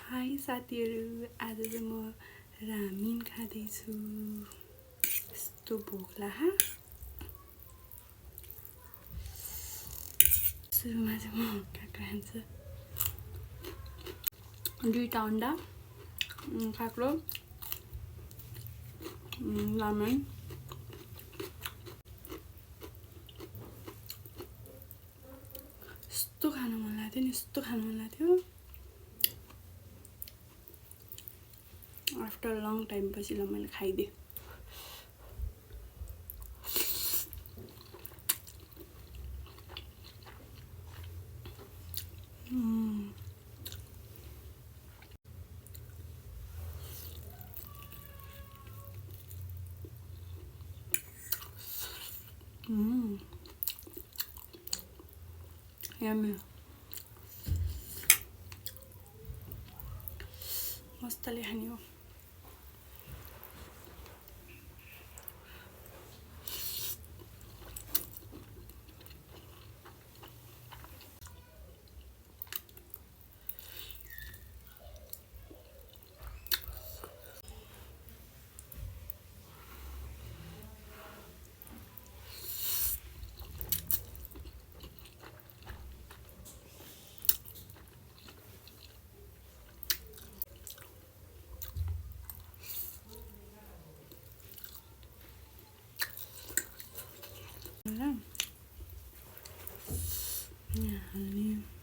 High साथीहरू, आज चाहिँ म रामेन खाँदैछु। यस्तो भोक लाग्यो। सुरुमा चाहिँ म काँक्रा खान्छु। 2टा अन्डा, काँक्रो, रामेन। यस्तो खान मन लाग्थ्यो नि, यस्तो खान मन लाग्थ्यो। आफ्टर लङ टाइम पछि ल मैले खाइदिएँ। Yummy. मस्तले खाने हो। Ini